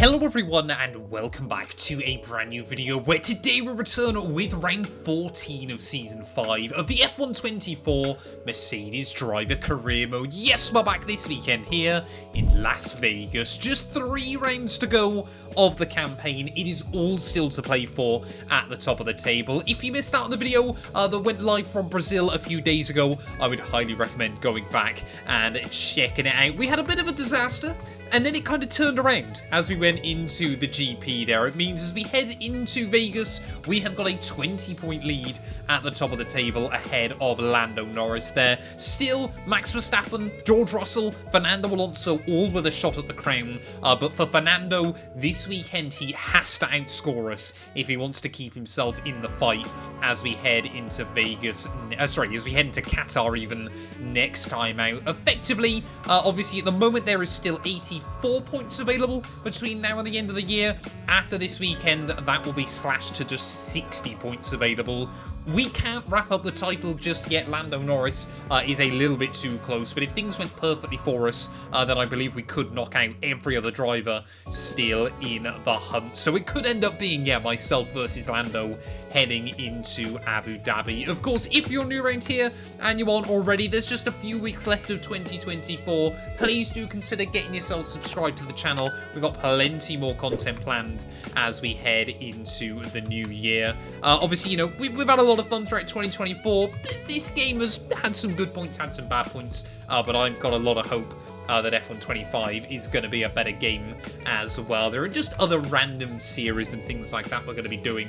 Hello everyone and welcome back to a brand new video where today we return with round 14 of season 5 of the F124 Mercedes Driver Career Mode. Yes, we're back this weekend here in Las Vegas. Just 3 rounds to go of the campaign. It is all still to play for at the top of the table. If you missed out on the video that went live from Brazil a few days ago, I would highly recommend going back and checking it out. We had a bit of a disaster, and then it kind of turned around as we went into the GP there. It means as we head into Vegas, we have got a 20-point lead at the top of the table ahead of Lando Norris there. Still, Max Verstappen, George Russell, Fernando Alonso, all with a shot at the crown. But for Fernando, this weekend he has to outscore us if he wants to keep himself in the fight as we head into Vegas. As we head into Qatar even next time out. Effectively, obviously at the moment there is still 84 points available between now and the end of the year. After this weekend, that will be slashed to just 60 points available. We can't wrap up the title just yet. Lando Norris is a little bit too close, but if things went perfectly for us, then I believe we could knock out every other driver still in the hunt. So it could end up being, yeah, myself versus Lando heading into Abu Dhabi. Of course, if you're new around here and you aren't already, there's just a few weeks left of 2024. Please do consider getting yourself subscribed to the channel. We've got plenty more content planned as we head into the new year. Obviously, you know, we've had a lot of fun throughout 2024. This game has had some good points, had some bad points, but I've got a lot of hope that F125 is going to be a better game as well. There are just other random series and things like that we're going to be doing.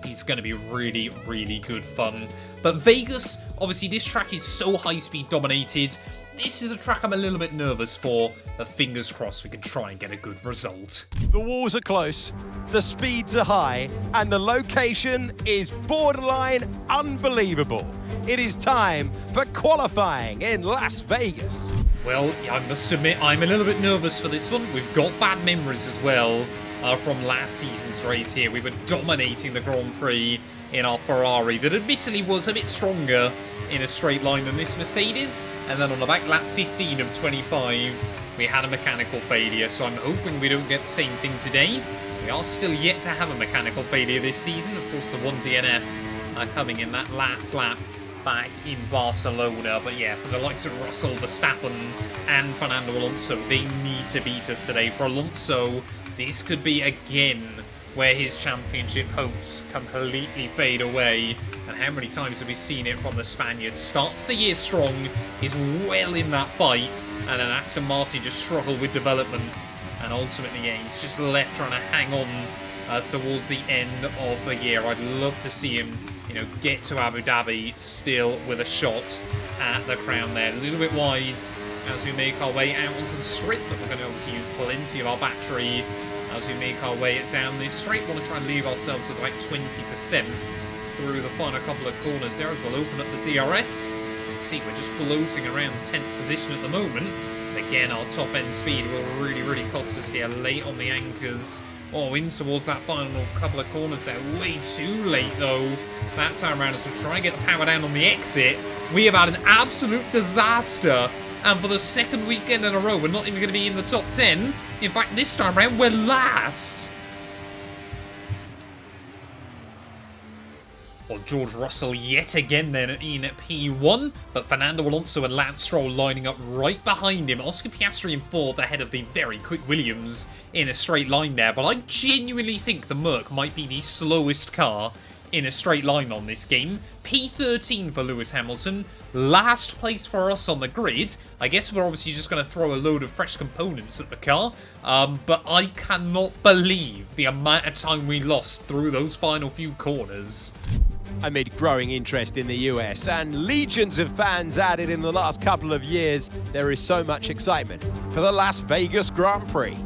It's going to be really, really good fun. But Vegas, obviously this track is so high-speed dominated. This is a track I'm a little bit nervous for, but fingers crossed we can try and get a good result. The walls are close, the speeds are high, and the location is borderline unbelievable. It is time for qualifying in Las Vegas. Well, I must admit, I'm a little bit nervous for this one. We've got bad memories as well from last season's race here. We were dominating the Grand Prix in our Ferrari that admittedly was a bit stronger in a straight line than this Mercedes, and then on the back lap 15 of 25 we had a mechanical failure, so I'm hoping we don't get the same thing today. We are still yet to have a mechanical failure this season. Of course, the one DNF coming in that last lap back in Barcelona. But yeah, for the likes of Russell, Verstappen and Fernando Alonso, they need to beat us today. For Alonso, this could be again where his championship hopes completely fade away. And how many times have we seen it from the Spaniard? Starts the year strong, is well in that fight, and then Aston Martin just struggle with development. And ultimately, yeah, he's just left trying to hang on towards the end of the year. I'd love to see him, you know, get to Abu Dhabi still with a shot at the crown there. A little bit wide as we make our way out onto the straight, but we're going to obviously use plenty of our battery as we make our way down this straight. We want to try and leave ourselves with like 20% through the final couple of corners there as we'll open up the DRS. You can see we're just floating around 10th position at the moment. And again, our top end speed will really cost us here late on the anchors. Oh, in towards that final couple of corners there. Way too late though. That time around as we try and get the power down on the exit. We have had an absolute disaster. And for the second weekend in a row, we're not even going to be in the top 10. In fact, this time around, we're last. Well, George Russell yet again then in P1, but Fernando Alonso and Lance Stroll lining up right behind him. Oscar Piastri in 4th ahead of the very quick Williams in a straight line there. But I genuinely think the Merc might be the slowest car in a straight line on this game. P13 for Lewis Hamilton. Last place for us on the grid. I guess we're obviously just going to throw a load of fresh components at the car. But I cannot believe the amount of time we lost through those final few corners. Amid growing interest in the US and legions of fans added in the last couple of years, there is so much excitement for the Las Vegas Grand Prix.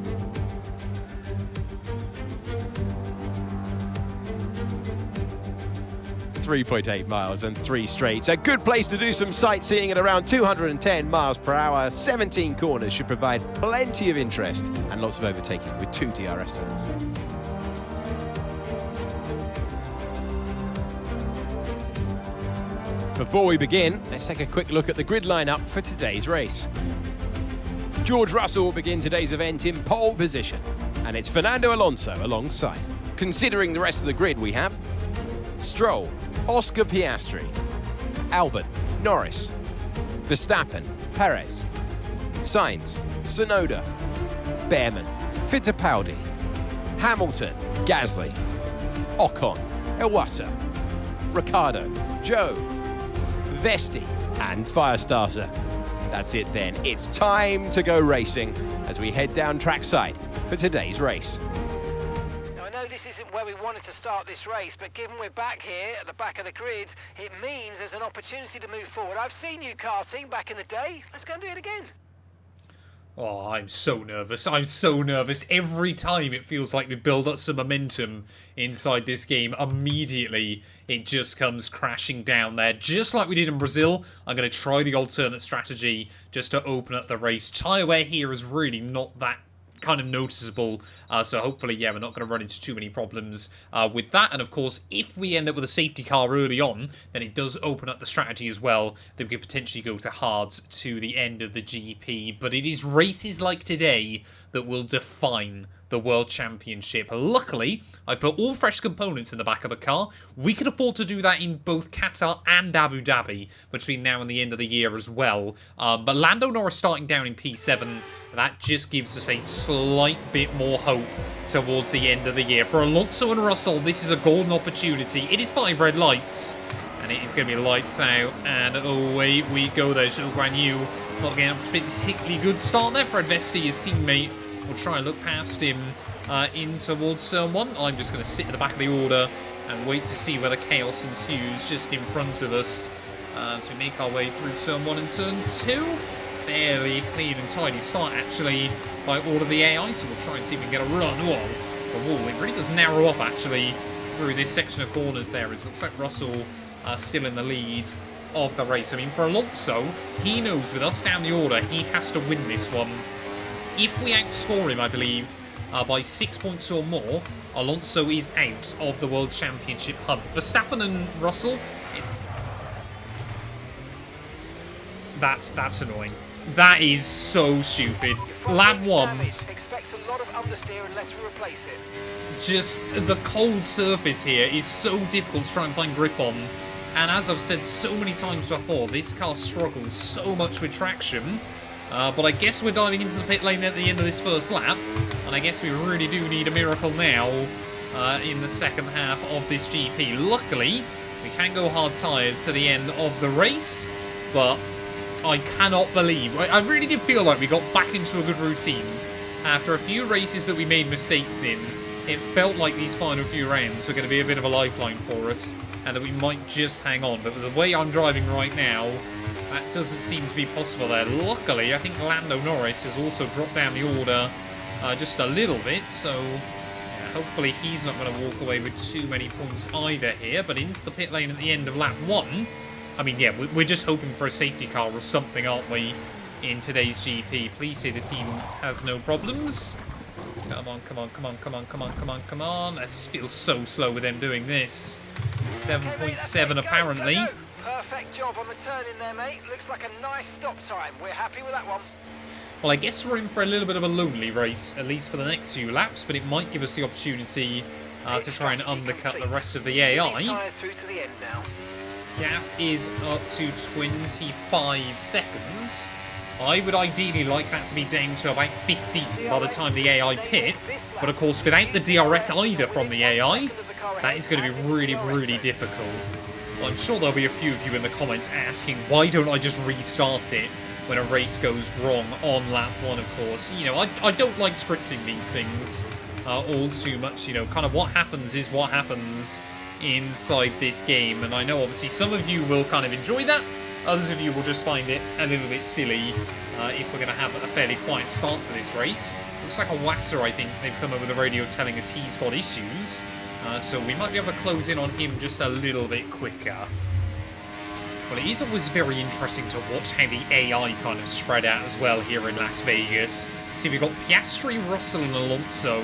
.8 miles and 3 straights. A good place to do some sightseeing at around 210 miles per hour. 17 corners should provide plenty of interest and lots of overtaking with 2 DRS zones. Before we begin, let's take a quick look at the grid lineup for today's race. George Russell will begin today's event in pole position. And it's Fernando Alonso alongside. Considering the rest of the grid, we have Stroll, Oscar Piastri, Albon, Norris, Verstappen, Perez, Sainz, Tsunoda, Behrman, Fittipaldi, Hamilton, Gasly, Ocon, Iwasa, Ricciardo, Joe, Vesti, and Firestarter. That's it then. It's time to go racing as we head down trackside for today's race. Now, I know this isn't where we wanted to start this race, but given we're back here at the back of the grid, it means there's an opportunity to move forward. I've seen you karting back in the day. Let's go and do it again. Oh, I'm so nervous. I'm so nervous. Every time it feels like we build up some momentum inside this game, immediately it just comes crashing down there. Just like we did in Brazil, I'm going to try the alternate strategy just to open up the race. Tyre wear here is really not that kind of noticeable, so hopefully, yeah, we're not going to run into too many problems with that. And of course, if we end up with a safety car early on, then it does open up the strategy as well that we could potentially go to hards to the end of the GP. But it is races like today that will define the World Championship. Luckily, I put all fresh components in the back of the car. We can afford to do that in both Qatar and Abu Dhabi between now and the end of the year as well. But Lando Norris starting down in P7, that just gives us a slight bit more hope towards the end of the year. For Alonso and Russell, this is a golden opportunity. It is 5 red lights, and it is going to be lights out, and away we go there. So Guan Yu not getting off to a particularly good start there. Fred Vesti, his teammate, will try and look past him in towards turn 1. I'm just going to sit at the back of the order and wait to see where the chaos ensues just in front of us as we make our way through turn 1 and turn 2. Fairly clean and tidy start, actually, by all of the AI, so we'll try and see if we can get a run. Whoa, the wall, it really does narrow up, actually, through this section of corners there. It looks like Russell still in the lead of the race. I mean, for Alonso, he knows with us down the order, he has to win this one. If we outscore him, I believe, by 6 points or more, Alonso is out of the World Championship hunt. Verstappen and Russell, that's annoying. That is so stupid. Lap 1. Expects a lot of understeer unless we replace it. Just the cold surface here is so difficult to try and find grip on. And as I've said so many times before, this car struggles so much with traction. But I guess we're diving into the pit lane at the end of this first lap. And I guess we really do need a miracle now in the second half of this GP. Luckily, we can go hard tyres to the end of the race. But I cannot believe... I really did feel like we got back into a good routine. After a few races that we made mistakes in, it felt like these final few rounds were going to be a bit of a lifeline for us. And that we might just hang on. But with the way I'm driving right now, that doesn't seem to be possible there. Luckily, I think Lando Norris has also dropped down the order just a little bit. So, yeah, hopefully he's not going to walk away with too many points either here. But into the pit lane at the end of lap 1. I mean, yeah, we're just hoping for a safety car or something, aren't we, in today's GP. Please say the team has no problems. Come on, come on, come on, come on, come on, come on, come on. This feels so slow with them doing this. 7.7 apparently. Go. Perfect job on the turn in there, mate. Looks like a nice stop time. We're happy with that one. Well, I guess we're in for a little bit of a lonely race, at least for the next few laps, but it might give us the opportunity to try and undercut the rest of the AI. Tyres through to the end now. Gap is up to 25 seconds. I would ideally like that to be down to about 15 by the time the AI pit. But of course, without the DRS either from the AI, that is going to be really, really difficult. Well, I'm sure there'll be a few of you in the comments asking, why don't I just restart it when a race goes wrong on lap 1, of course. You know, I don't like scripting these things all too much. You know, kind of what happens is what happens inside this game, and I know obviously some of you will kind of enjoy that, others of you will just find it a little bit silly if we're going to have a fairly quiet start to this race. Looks like a Wasser, I think, they've come over the radio telling us he's got issues, so we might be able to close in on him just a little bit quicker. Well, it is always very interesting to watch how the AI kind of spread out as well here in Las Vegas. See, we've got Piastri, Russell and Alonso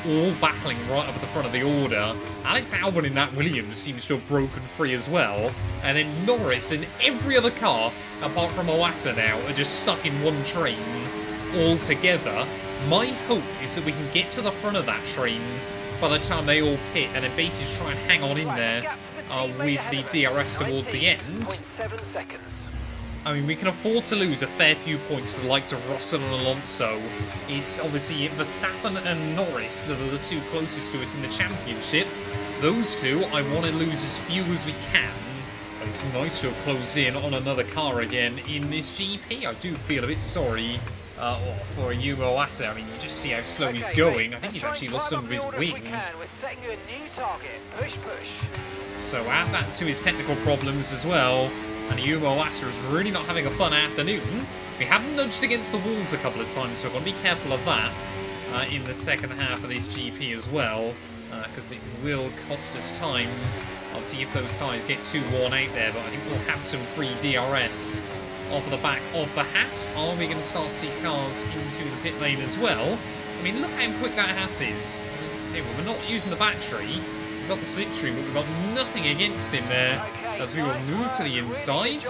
all battling right up at the front of the order. Alex Albon in that Williams seems to have broken free as well. And then Norris and every other car, apart from Iwasa now, are just stuck in one train all together. My hope is that we can get to the front of that train by the time they all pit, and then basically try and hang on in there with the DRS towards the end. 0.7 seconds. I mean, we can afford to lose a fair few points to the likes of Russell and Alonso. It's obviously Verstappen and Norris that are the two closest to us in the championship. Those two, I want to lose as few as we can. And it's nice to have closed in on another car again in this GP. I do feel a bit sorry for Yumo Asa. I mean, you just see how slow he's going. Mate, I think he's actually lost some of his wing. We're setting you a new target. Push, push. So add that to his technical problems as well. And Yumo Asa is really not having a fun afternoon. We have nudged against the walls a couple of times, so we've got to be careful of that in the second half of this GP as well, because it will cost us time. I'll see if those tyres get too worn out there, but I think we'll have some free DRS off the back of the Haas. Are we going to start to see cars into the pit lane as well? I mean, look how quick that Haas is. We're not using the battery. We've got the slipstream, but we've got nothing against him there. As we will move to the inside,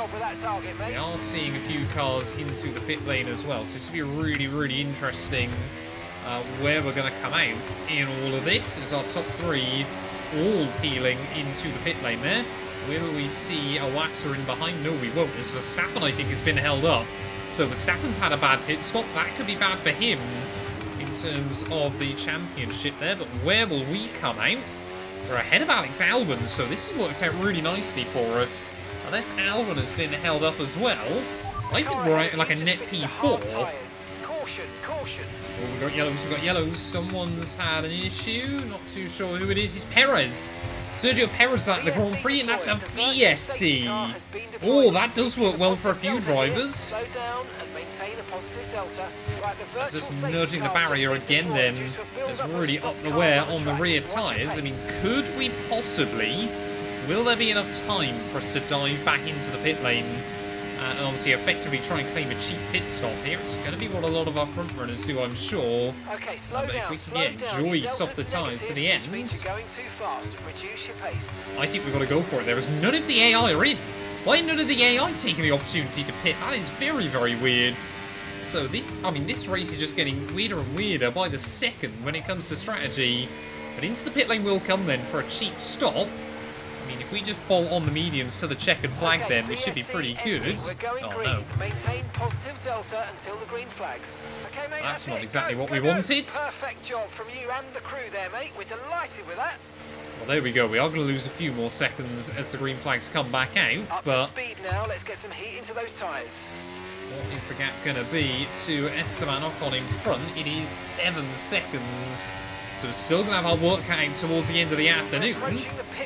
we are seeing a few cars into the pit lane as well. So this will be really, really interesting where we're going to come out in all of this. As our top three all peeling into the pit lane there. Will we see a Wasser in behind? No, we won't. As Verstappen, I think, has been held up. So Verstappen's had a bad pit stop. That could be bad for him in terms of the championship there. But where will we come out? We're ahead of Alex Albon, so this has worked out really nicely for us. Unless Albon has been held up as well, I think we're out like a net P4. Caution, caution. Oh, we've got yellows, we've got yellows. Someone's had an issue. Not too sure who it is. It's Perez. Sergio Perez at the Grand Prix, and that's a VSC. Oh, that does work well for a few drivers. Slow down and maintain a positive delta. That's just nudging the barrier again then. It's really up the wear on the rear tyres. I mean, could we possibly... Will there be enough time for us to dive back into the pit lane and obviously effectively try and claim a cheap pit stop here? It's going to be what a lot of our front runners do, I'm sure. Okay, slow but down, if we can enjoy softer tyres to the end, going too fast. Reduce your pace. I think we've got to go for it. There is none of the AI are in. Why none of the AI taking the opportunity to pit? That is very, very weird. So this, I mean, this race is just getting weirder and weirder by the second when it comes to strategy. But into the pit lane will come then for a cheap stop. I mean, if we just bolt on the mediums to the checkered flag, then we should be pretty good. We're going green. No. Maintain positive delta until the green flags. Okay, mate, That's not it. exactly what we Go. wanted. Perfect job from you and the crew there, mate. We're delighted with that. Well, there we go. We are going to lose a few more seconds as the green flags come back out. Up but to speed now. Let's get some heat into those tyres. what is the gap going to be to Esteban Ocon in front? It is 7 seconds. So we're still going to have our work cut out towards the end of the afternoon.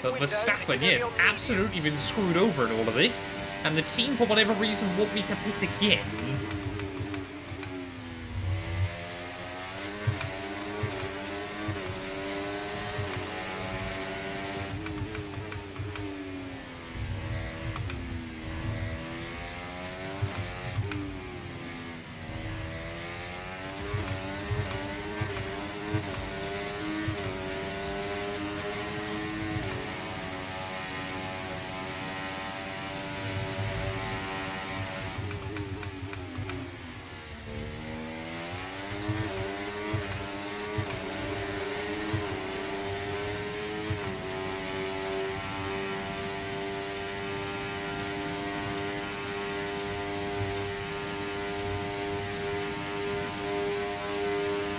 But Verstappen, yes, absolutely been screwed over in all of this. And the team, for whatever reason, want me to pit again.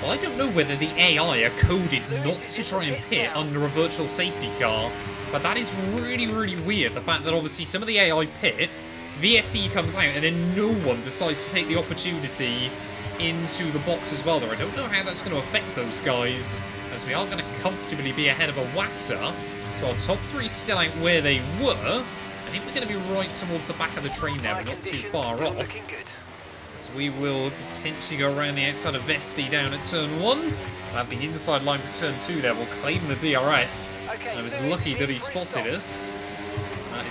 Well, I don't know whether the AI are coded not to try and pit under a virtual safety car, but that is really, really weird. The fact that obviously some of the AI pit, VSC comes out, and then no one decides to take the opportunity into the box as well there. I don't know how that's going to affect those guys, as we are going to comfortably be ahead of a Wasser. So our top three still out where they were. I think we're going to be right towards the back of the train now, but not too far off. So we will potentially go around the outside of Vesti down at turn 1. We'll have the inside line for turn 2 there. We'll claim the DRS. I was lucky that he spotted us.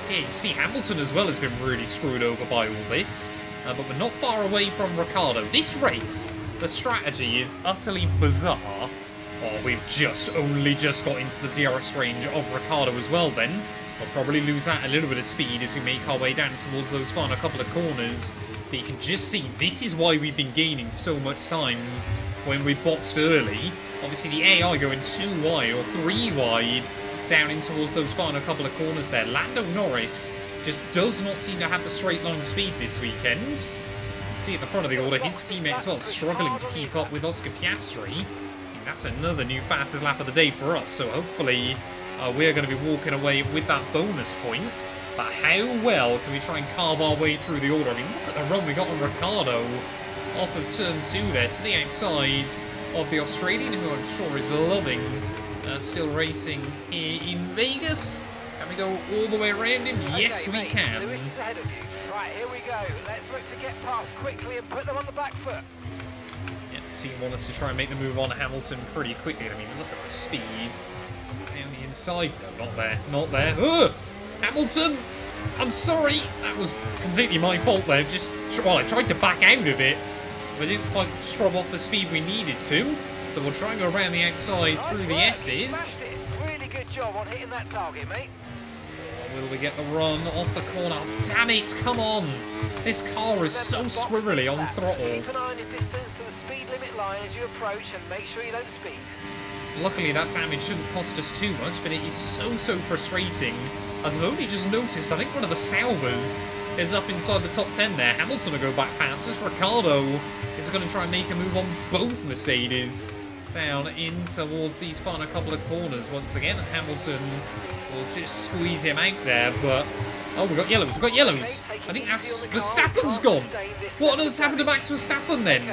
Yeah, you see Hamilton as well has been really screwed over by all this. But we're not far away from Ricciardo. This race, the strategy is utterly bizarre. Oh, we've only just got into the DRS range of Ricciardo as well then. We'll probably lose out a little bit of speed as we make our way down towards those final couple of corners. But you can just see, this is why we've been gaining so much time when we boxed early. Obviously, the AI going 2 wide or 3 wide down in towards those final couple of corners there. Lando Norris just does not seem to have the straight line speed this weekend. See at the front of the order, his teammate as well struggling to keep up with Oscar Piastri. That's another new fastest lap of the day for us, so hopefully we're going to be walking away with that bonus point. But how well can we try and carve our way through the order? I mean, look at the run we got on Ricciardo off of turn 2 there to the outside of the Australian, who I'm sure is loving still racing here in Vegas. Can we go all the way around him? Okay, yes, we can. Lewis is ahead of you. Right, here we go. Let's look to get past quickly and put them on the back foot. Yeah, the team want us to try and make the move on Hamilton pretty quickly. I mean, look at the speed. Down the inside. No, not there. Not there. Ugh! Hamilton! I'm sorry. That was completely my fault there. Well, I tried to back out of it. We didn't quite scrub off the speed we needed to. So we'll try and go around the outside through the S's. Really good job on hitting that target, mate. Will we get the run off the corner? Damn it, come on! This car is so squirrely on throttle. Keep an eye on your distance to the speed limit line as you approach and make sure you don't speed. Luckily that damage shouldn't cost us too much, but it is so frustrating. As I've only just noticed, I think one of the Salvers is up inside the top 10 there. Hamilton will go back past us. Ricciardo is going to try and make a move on both Mercedes. Down in towards these final couple of corners once again. Hamilton will just squeeze him out there, but... Oh, we've got yellows, I think that's... Verstappen's gone! What on earth's happened to Max Verstappen then?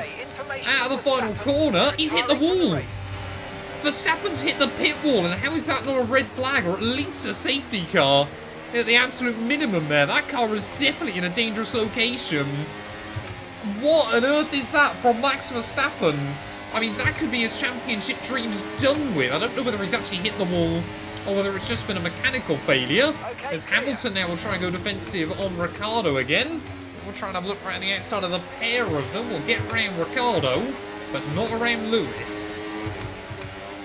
Out of the final corner, he's hit the wall! Verstappen's hit the pit wall, and how is that not a red flag, or at least a safety car? At the absolute minimum there, that car is definitely in a dangerous location. What on earth is that from Max Verstappen? I mean, that could be his championship dreams done with. I don't know whether he's actually hit the wall or whether it's just been a mechanical failure. As Hamilton now will try and go defensive on Ricciardo again. We'll try and have a look around the outside of the pair of them. We'll get around Ricciardo, but not around Lewis.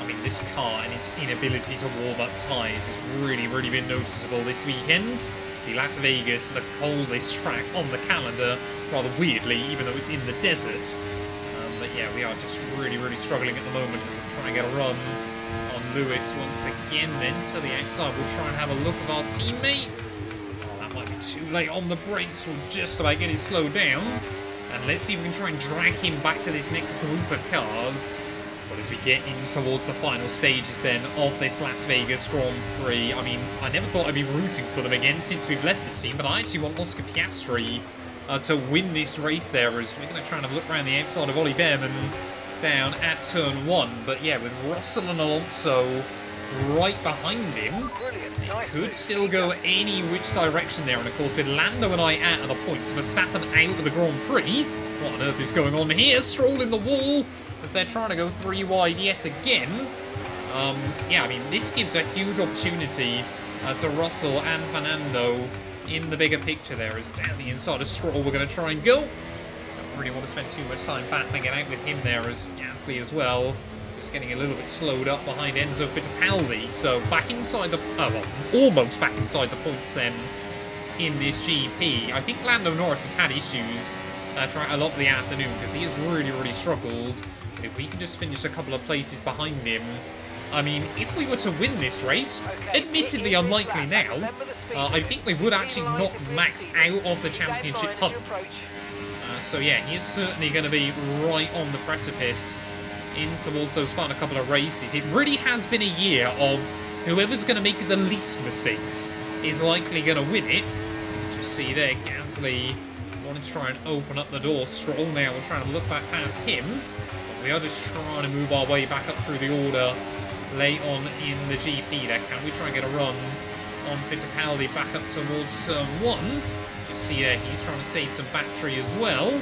I mean, this car and its inability to warm up tyres has really been noticeable this weekend. See, Las Vegas, the coldest track on the calendar, rather weirdly, even though it's in the desert. But yeah, we are just really struggling at the moment as we'll try and get a run on Lewis once again then to the outside. We'll try and have a look at our teammate. Oh, that might be too late on the brakes. We'll just about get it slowed down. And let's see if we can try and drag him back to this next group of cars. But as we get in towards the final stages then of this Las Vegas Grand Prix, I mean, I never thought I'd be rooting for them again since we've left the team, but I actually want Oscar Piastri to win this race there, as we're going to try and have a look around the outside of Ollie Behrman down at turn 1. But yeah, with Russell and Alonso right behind him, it could still go any which direction there. And of course, with Lando and I out of the points, Verstappen out of the Grand Prix. What on earth is going on here? Stroll in the wall as they're trying to go 3 wide yet again. Yeah, I mean, this gives a huge opportunity to Russell and Fernando in the bigger picture there. As down the inside of Stroll we're going to try and go. Don't really want to spend too much time battling it out with him there, as Gasly as well just getting a little bit slowed up behind Enzo Fittipaldi. So back inside the... oh, well, almost back inside the points then in this GP. I think Lando Norris has had issues throughout a lot of the afternoon because he has really struggled. But if we can just finish a couple of places behind him, I mean, if we were to win this race, admittedly unlikely now, I think we would actually knock Max out of the championship hunt. So yeah, he is certainly going to be right on the precipice in towards those final couple of races. It really has been a year of whoever's going to make the least mistakes is likely going to win it. So you can just see there, Gasly wanted to try and open up the door. Stroll now will try and look back past him. But we are just trying to move our way back up through the order late on in the GP there. Can we try and get a run on Fittipaldi back up towards turn 1? Just see there, he's trying to save some battery as well.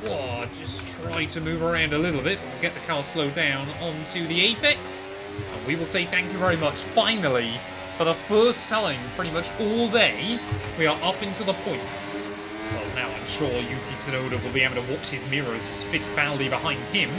Oh, just try to move around a little bit. We'll get the car slowed down onto the apex. And we will say thank you very much. Finally, for the first time pretty much all day, we are up into the points. Well, now I'm sure Yuki Tsunoda will be able to watch his mirrors as Fittipaldi behind him.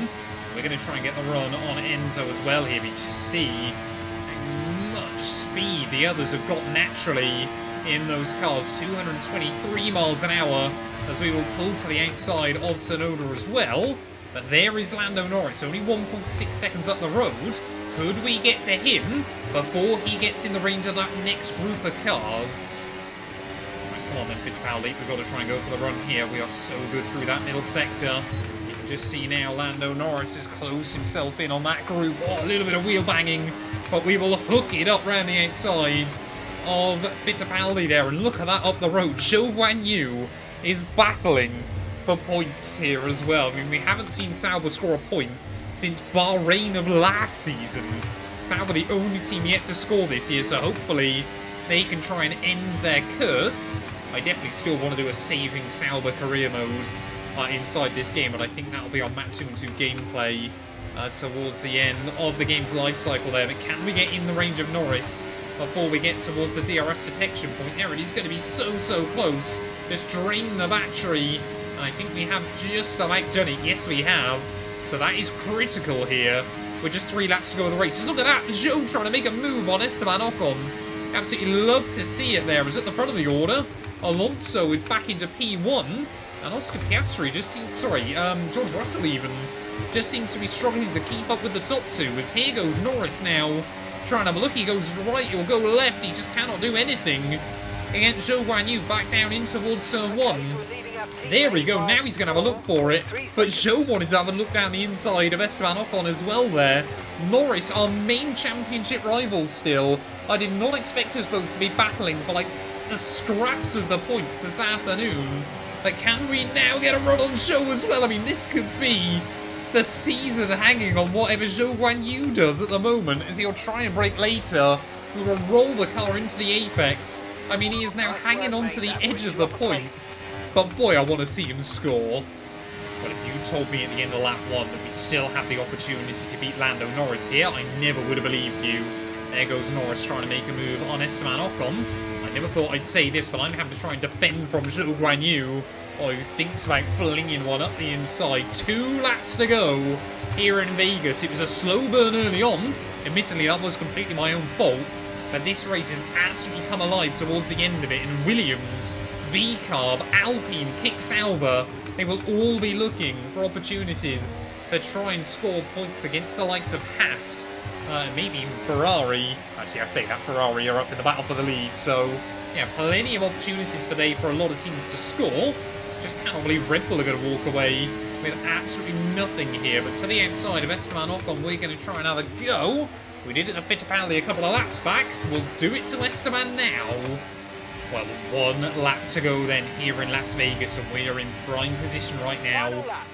We're going to try and get the run on Enzo as well here. We just see how much speed the others have got naturally in those cars. 223 miles an hour as we will pull to the outside of Tsunoda as well. But there is Lando Norris, only 1.6 seconds up the road. Could we get to him before he gets in the range of that next group of cars? Right, come on then, Fittipaldi. We've got to try and go for the run here. We are so good through that middle sector. You can just see now Lando Norris has closed himself in on that group. Oh, a little bit of wheel banging, but we will hook it up round the outside of Fittipaldi there. And look at that up the road. Zhou Guanyu is battling for points here as well. I mean, we haven't seen Sauber score a point since Bahrain of last season. Sauber the only team yet to score this year, so hopefully they can try and end their curse. I definitely still want to do a saving Sauber career mode inside this game, but I think that'll be on map 2 and 2 gameplay towards the end of the game's life cycle there. But can we get in the range of Norris before we get towards the DRS detection point? There it is, going to be so close. Just drain the battery, and I think we have just about done it. Yes, we have. So that is critical here. With just 3 laps to go of the race. Look at that, Zhou trying to make a move on Esteban Ocon. Absolutely love to see it there. Is at the front of the order. Alonso is back into P1, and Oscar Piastri just seems, George Russell even just seems to be struggling to keep up with the top 2. As here goes Norris now, trying to have a look. He goes right, he'll go left. He just cannot do anything against Zhou Guanyu back down in towards turn 1. There we go, now he's going to have a look for it. But Zhou wanted to have a look down the inside of Esteban Ocon as well there. Norris, our main championship rivals still. I did not expect us both to be battling for like the scraps of the points this afternoon. But can we now get a run on Zhou as well? I mean, this could be the season hanging on whatever Zhou Guanyu does at the moment, as he'll try and brake later. We will roll the car into the apex. I mean, he is now hanging on to the edge of the points. But boy, I want to see him score. But if you told me at the end of lap 1 that we'd still have the opportunity to beat Lando Norris here, I never would have believed you. There goes Norris trying to make a move on Esteban Ocon. I never thought I'd say this, but I'm having to try and defend from Zhou Guanyu, who thinks about flinging one up the inside. 2 laps to go here in Vegas. It was a slow burn early on. Admittedly, that was completely my own fault. But this race has absolutely come alive towards the end of it. And Williams, V-Carb, Alpine, Kick Sauber, they will all be looking for opportunities to try and score points against the likes of Haas, maybe even Ferrari. Actually, I say that Ferrari are up in the battle for the lead, so yeah, plenty of opportunities for a lot of teams to score. Just cannot believe Red Bull are going to walk away with absolutely nothing here. But to the outside of Esteban Ocon, we're going to try and have a go. We did it to Fittipaldi a couple of laps back. We'll do it to Esteban now. Well, 1 lap to go then here in Las Vegas, and we are in prime position right now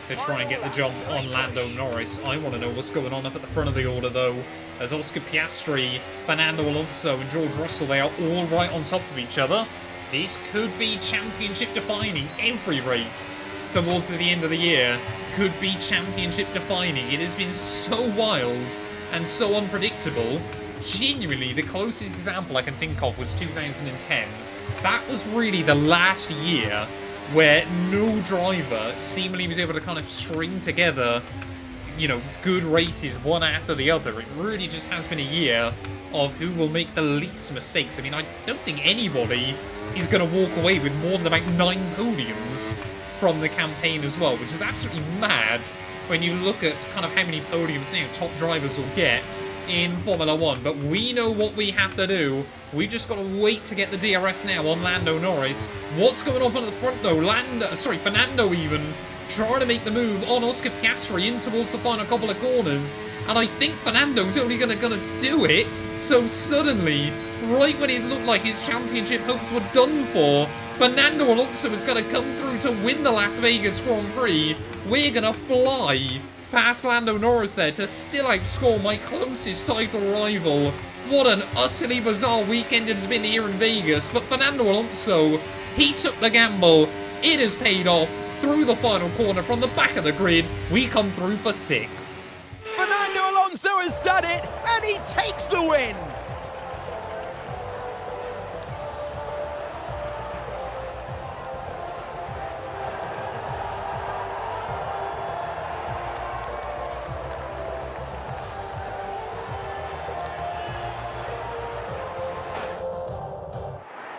to try and get the jump on Lando Norris. I want to know what's going on up at the front of the order, though, as Oscar Piastri, Fernando Alonso and George Russell, they are all right on top of each other. This could be championship defining. Every race towards the end of the year could be championship defining. It has been so wild and so unpredictable. Genuinely, the closest example I can think of was 2010. That was really the last year where no driver seemingly was able to kind of string together, you know, good races one after the other. It really just has been a year of who will make the least mistakes. I mean, I don't think anybody is going to walk away with more than about 9 podiums from the campaign as well, which is absolutely mad when you look at kind of how many podiums now top drivers will get in Formula 1. But we know what we have to do. We just got to wait to get the DRS now on Lando Norris. What's going on at the front though? Fernando even trying to make the move on Oscar Piastri in towards the final couple of corners. And I think Fernando's only going to do it. So suddenly, right when it looked like his championship hopes were done for, Fernando Alonso is going to come through to win the Las Vegas Grand Prix. We're going to fly past Lando Norris there to still outscore my closest title rival. What an utterly bizarre weekend it has been here in Vegas. But Fernando Alonso, he took the gamble. It has paid off. Through the final corner from the back of the grid, we come through for 6th. Fernando Alonso has done it, and he takes the win.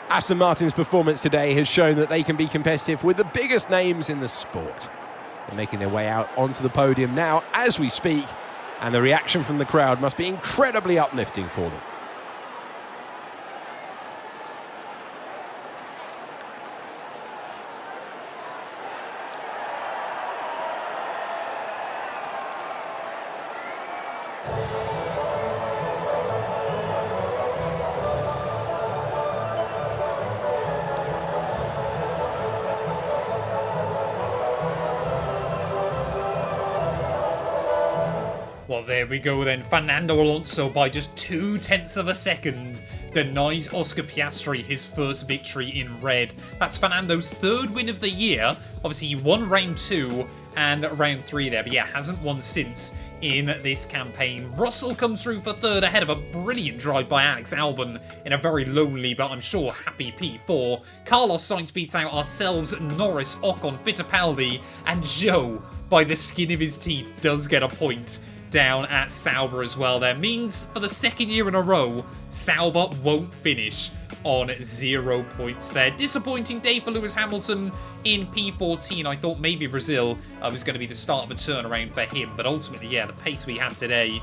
Aston Martin's performance today has shown that they can be competitive with the biggest names in the sport. They're making their way out onto the podium now as we speak, and the reaction from the crowd must be incredibly uplifting for them. Well, there we go then. Fernando Alonso, by just 0.2 of a second, denies Oscar Piastri his first victory in red. That's Fernando's third win of the year. Obviously, he won round 2 and round 3 there, but yeah, hasn't won since in this campaign. Russell comes through for third ahead of a brilliant drive by Alex Albon in a very lonely but I'm sure happy P4. Carlos Sainz beats out ourselves, Norris, Ocon, Fittipaldi, and Joe, by the skin of his teeth, does get a point down at Sauber as well. That means for the second year in a row, Sauber won't finish on 0 points there. Disappointing day for Lewis Hamilton in P14. I thought maybe Brazil was going to be the start of a turnaround for him, but ultimately, yeah, the pace we had today,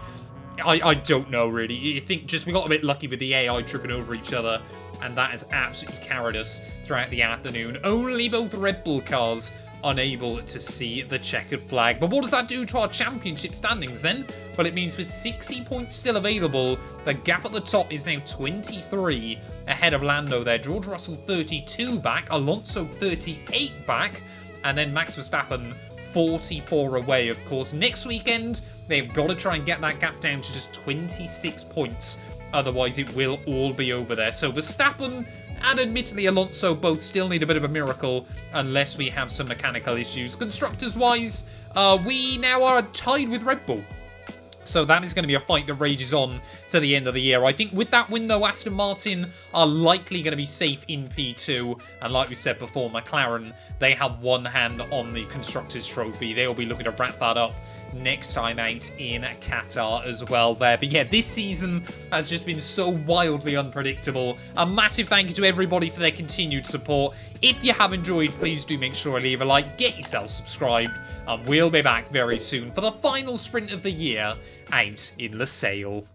I don't know really. I think just we got a bit lucky with the AI tripping over each other, and that has absolutely carried us throughout the afternoon. Only both Red Bull cars unable to see the checkered flag. But what does that do to our championship standings then? Well, it means with 60 points still available, the gap at the top is now 23 ahead of Lando there. George Russell 32 back, Alonso 38 back, and then Max Verstappen 44 away, of course. Next weekend, they've got to try and get that gap down to just 26 points. Otherwise, it will all be over there. So Verstappen and admittedly Alonso both still need a bit of a miracle unless we have some mechanical issues. Constructors-wise, we now are tied with Red Bull. So that is going to be a fight that rages on to the end of the year. I think with that win, though, Aston Martin are likely going to be safe in P2. And like we said before, McLaren, they have one hand on the Constructors' Trophy. They'll be looking to wrap that up next time out in Qatar as well there. But yeah, this season has just been so wildly unpredictable. A massive thank you to everybody for their continued support. If you have enjoyed, please do make sure to leave a like, get yourself subscribed, and we'll be back very soon for the final sprint of the year out in Losail.